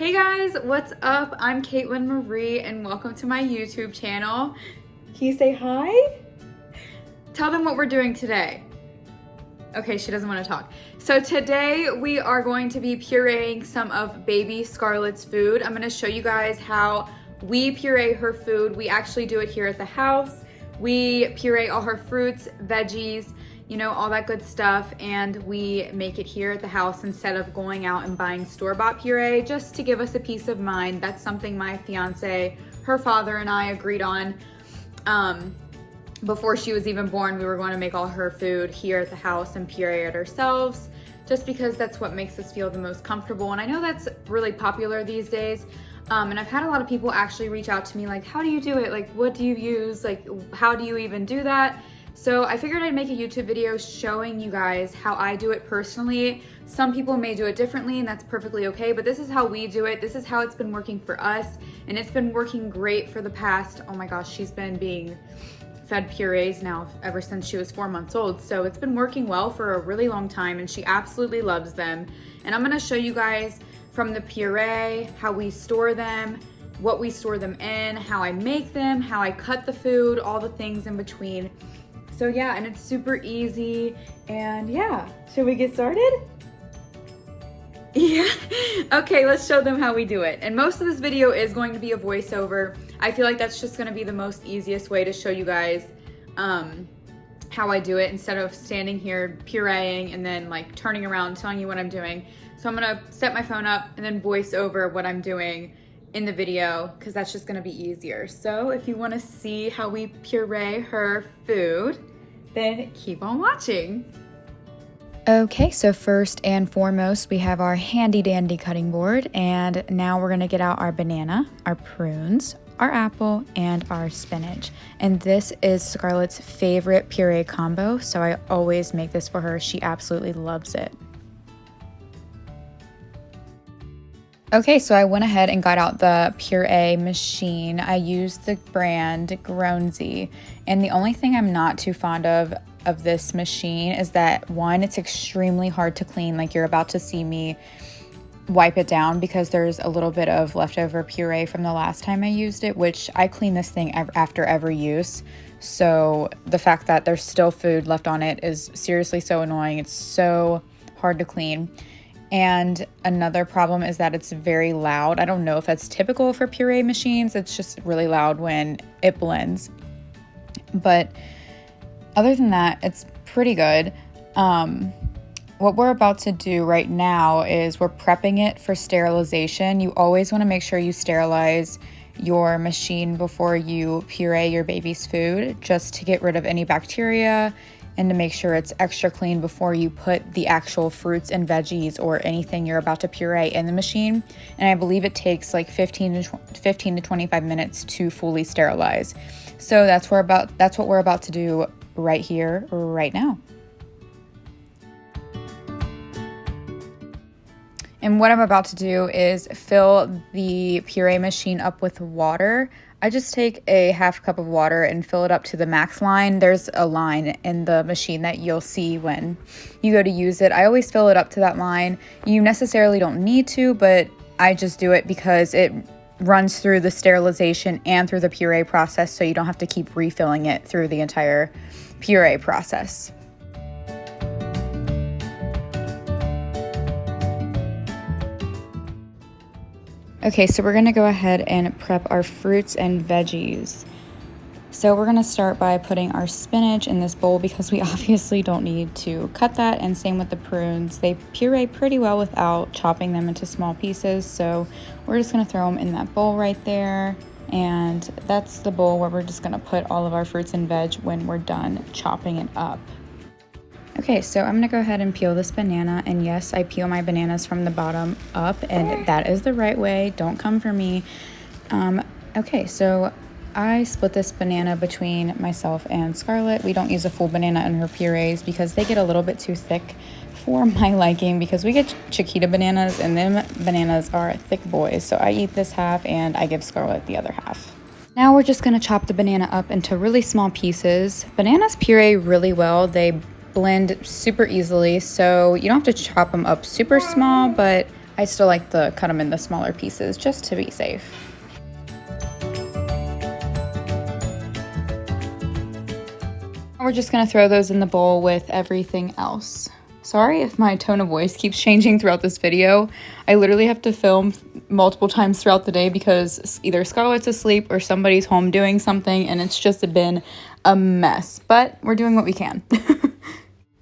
Hey guys, what's up? I'm Caitlin Marie and welcome to my YouTube channel. Can you say hi? Tell them what we're doing today. Okay, she doesn't want to talk. So today we are going to be pureeing some of baby Scarlett's food. I'm going to show you guys how we puree her food. We actually do it here at the house. We puree all her fruits, veggies, you know, all that good stuff, and we make it here at the house instead of going out and buying store-bought puree, just to give us a peace of mind. That's something my fiance, her father, and I agreed on before she was even born. We were going to make all her food here at the house and puree it ourselves, just because that's what makes us feel the most comfortable. And I know that's really popular these days. And I've had a lot of people actually reach out to me like, how do you do it? Like, what do you use? Like, how do you even do that? So I figured I'd make a YouTube video showing you guys how I do it personally. Some people may do it differently, and that's perfectly okay, but this is how we do it. This is how it's been working for us, and it's been working great for the past, oh my gosh, she's been being fed purees now ever since she was 4 months old. So it's been working well for a really long time, and she absolutely loves them. And I'm gonna show you guys from the puree, how we store them, what we store them in, how I make them, how I cut the food, all the things in between. So yeah, and it's super easy, and yeah, should we get started? Yeah, okay, let's show them how we do it. And most of this video is going to be a voiceover. I feel like that's just gonna be the most easiest way to show you guys how I do it, instead of standing here pureeing and then like turning around telling you what I'm doing. So I'm gonna set my phone up and then voice over what I'm doing in the video, because that's just gonna be easier. So if you want to see how we puree her food, then keep on watching. Okay, so first and foremost, we have our handy dandy cutting board, and now we're gonna get out our banana, our prunes, our apple, and our spinach. And this is Scarlett's favorite puree combo, so I always make this for her. She absolutely loves it. Okay, so I went ahead and got out the Puree machine. I used the brand Grownsy, and the only thing I'm not too fond of this machine is that, one, it's extremely hard to clean. Like, you're about to see me wipe it down because there's a little bit of leftover puree from the last time I used it, which I clean this thing after every use. So the fact that there's still food left on it is seriously so annoying. It's so hard to clean. And another problem is that it's very loud. I don't know if that's typical for puree machines. It's just really loud when it blends. But other than that, it's pretty good. What we're about to do right now is we're prepping it for sterilization. You always want to make sure you sterilize your machine before you puree your baby's food, just to get rid of any bacteria and to make sure it's extra clean before you put the actual fruits and veggies or anything you're about to puree in the machine. And I believe it takes like 15 to 25 minutes to fully sterilize. So that's what we're about to do right here, right now. And what I'm about to do is fill the puree machine up with water. I just take a half cup of water and fill it up to the max line. There's a line in the machine that you'll see when you go to use it. I always fill it up to that line. You necessarily don't need to, but I just do it because it runs through the sterilization and through the puree process, so you don't have to keep refilling it through the entire puree process. Okay, so we're gonna go ahead and prep our fruits and veggies. So we're gonna start by putting our spinach in this bowl because we obviously don't need to cut that, and same with the prunes. They puree pretty well without chopping them into small pieces, so we're just gonna throw them in that bowl right there. And that's the bowl where we're just gonna put all of our fruits and veg when we're done chopping it up. Okay, so I'm gonna go ahead and peel this banana, and yes, I peel my bananas from the bottom up, and that is the right way. Don't come for me. Okay, so I split this banana between myself and Scarlett. We don't use a full banana in her purees because they get a little bit too thick for my liking, because we get Chiquita bananas, and them bananas are thick boys. So I eat this half and I give Scarlett the other half. Now we're just gonna chop the banana up into really small pieces. Bananas puree really well. They blend super easily, so you don't have to chop them up super small, but I still like to cut them in the smaller pieces just to be safe. We're just gonna throw those in the bowl with everything else. Sorry if my tone of voice keeps changing throughout this video. I literally have to film multiple times throughout the day because either Scarlett's asleep or somebody's home doing something, and it's just been a mess, but we're doing what we can.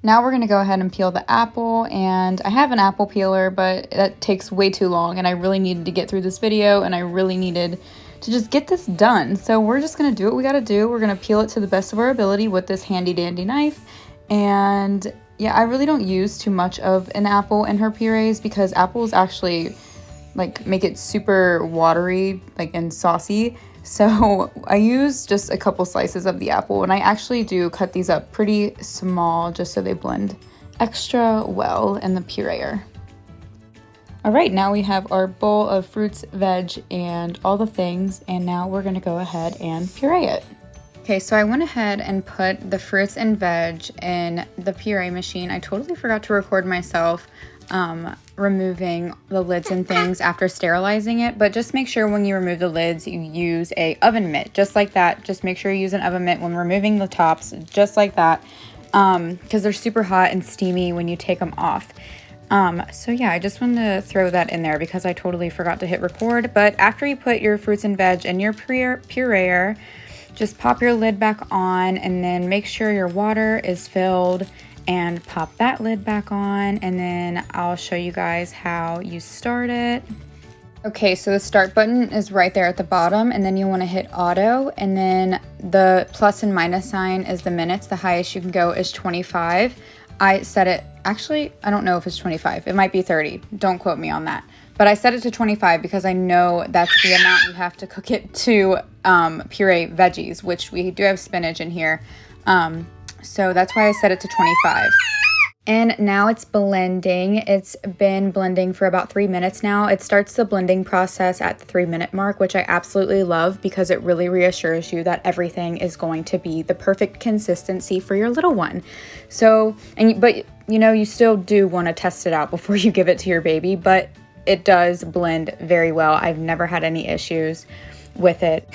Now we're gonna go ahead and peel the apple, and I have an apple peeler, but that takes way too long, and I really needed to get through this video, and I really needed to just get this done. So we're just gonna do what we gotta do. We're gonna peel it to the best of our ability with this handy dandy knife. And yeah, I really don't use too much of an apple in her purees because apples actually like make it super watery, like, and saucy. So I use just a couple slices of the apple, and I actually do cut these up pretty small just so they blend extra well in the pureer. All right, now we have our bowl of fruits, veg, and all the things, and now we're gonna go ahead and puree it. Okay, so I went ahead and put the fruits and veg in the puree machine. I totally forgot to record myself removing the lids and things after sterilizing it, but just make sure when you remove the lids you use a oven mitt, just like that. Just make sure you use an oven mitt when removing the tops, just like that, because they're super hot and steamy when you take them off. So yeah, I just wanted to throw that in there because I totally forgot to hit record. But after you put your fruits and veg in your pureer, just pop your lid back on, and then make sure your water is filled and pop that lid back on, and then I'll show you guys how you start it. Okay, so the start button is right there at the bottom, and then you want to hit auto, and then the plus and minus sign is the minutes. The highest you can go is 25. I set it, actually, I don't know if it's 25. It might be 30. Don't quote me on that. But I set it to 25 because I know that's the amount you have to cook it to puree veggies, which we do have spinach in here. So that's why I set it to 25. And now it's blending. It's been blending for about 3 minutes now. It starts the blending process at the 3-minute mark, which I absolutely love because it really reassures you that everything is going to be the perfect consistency for your little one. So, but you know, you still do want to test it out before you give it to your baby, but it does blend very well. I've never had any issues with it.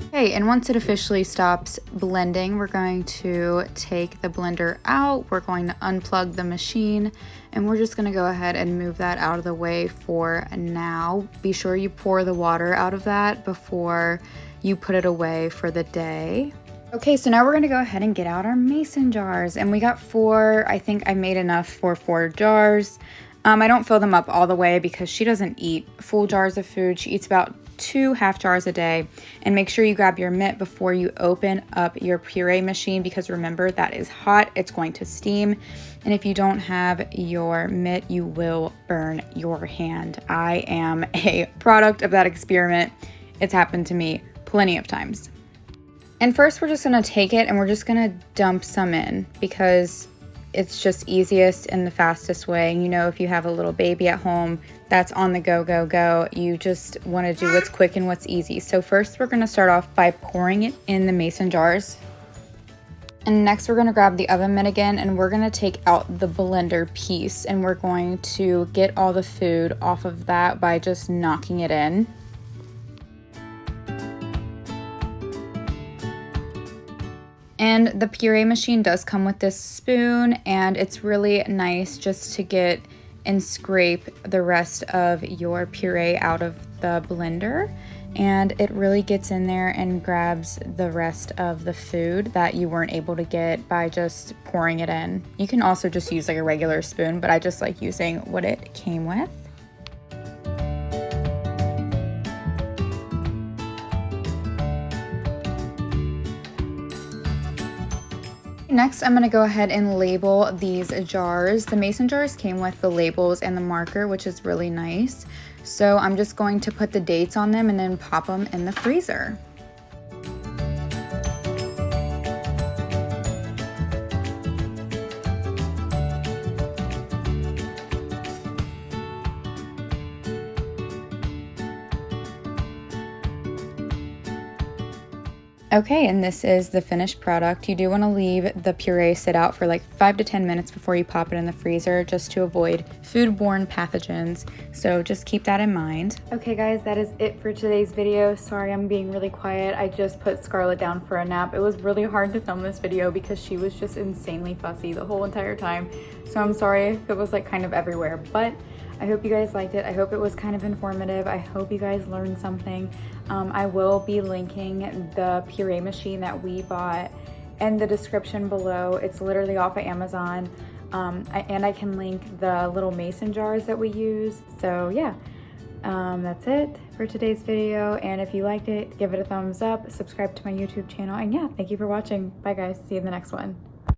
Okay, and once it officially stops blending, we're going to take the blender out. We're going to unplug the machine, and we're just going to go ahead and move that out of the way for now. Be sure you pour the water out of that before you put it away for the day. Okay, so now we're gonna go ahead and get out our mason jars, and we got 4. I think I made enough for 4 jars. I don't fill them up all the way because she doesn't eat full jars of food. She eats about 2 half jars a day. And make sure you grab your mitt before you open up your puree machine because remember, that is hot, it's going to steam. And if you don't have your mitt, you will burn your hand. I am a product of that experiment. It's happened to me plenty of times. And first we're just gonna take it and we're just gonna dump some in because it's just easiest and the fastest way. And you know, if you have a little baby at home that's on the go, you just wanna do what's quick and what's easy. So first we're gonna start off by pouring it in the mason jars. And next we're gonna grab the oven mitt again and we're gonna take out the blender piece and we're going to get all the food off of that by just knocking it in. And the puree machine does come with this spoon, and it's really nice just to get and scrape the rest of your puree out of the blender. And it really gets in there and grabs the rest of the food that you weren't able to get by just pouring it in. You can also just use like a regular spoon, but I just like using what it came with. Next, I'm going to go ahead and label these jars. The mason jars came with the labels and the marker, which is really nice. So I'm just going to put the dates on them and then pop them in the freezer. Okay, and this is the finished product. You do want to leave the puree sit out for like 5 to 10 minutes before you pop it in the freezer, just to avoid foodborne pathogens. So just keep that in mind. Okay guys, that is it for today's video. Sorry I'm being really quiet. I just put Scarlett down for a nap. It was really hard to film this video because she was just insanely fussy the whole entire time. So I'm sorry if it was like kind of everywhere, but I hope you guys liked it. I hope it was kind of informative. I hope you guys learned something. I will be linking the puree machine that we bought in the description below. It's literally off of Amazon. And I can link the little mason jars that we use. So yeah, that's it for today's video. And if you liked it, give it a thumbs up, subscribe to my YouTube channel. And yeah, thank you for watching. Bye guys, see you in the next one.